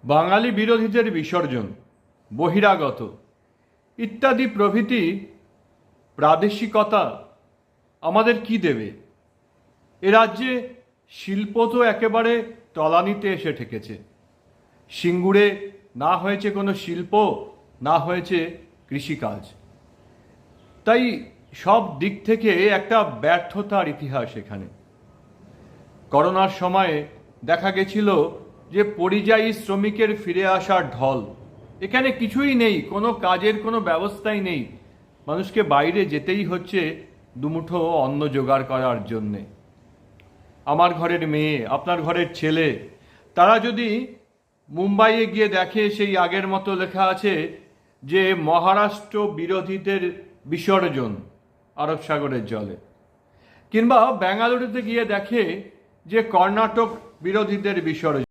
বাঙালি বিরোধীদের বিসর্জন, বহিরাগত ইত্যাদি প্রভৃতি প্রাদেশিকতা আমাদের কি দেবে? এ রাজ্যে শিল্প তো একেবারে তলানিতে এসে ঠেকেছে। সিঙ্গুরে না হয়েছে কোনো শিল্প, না হয়েছে কৃষিকাজ। তাই সব দিক থেকে একটা ব্যর্থতার ইতিহাস এখানে। করোনার সময়ে দেখা গেছিল যে পরিযায়ী শ্রমিকের ফিরে আসার ঢল। এখানে কিছুই নেই, কোনো কাজের কোনো ব্যবস্থাই নেই। মানুষকে বাইরে যেতেই হচ্ছে দুমুঠো অন্ন জোগাড় করার জন্যে। আমার ঘরের মেয়ে, আপনার ঘরের ছেলে, তারা যদি মুম্বাইয়ে গিয়ে দেখে সেই আগের মতো লেখা আছে যে মহারাষ্ট্র বিরোধীদের বিসর্জন আরব সাগরের জলে, কিংবা বেঙ্গালুরুতে গিয়ে দেখে যে কর্ণাটক বিরোধীদের বিসর্জন।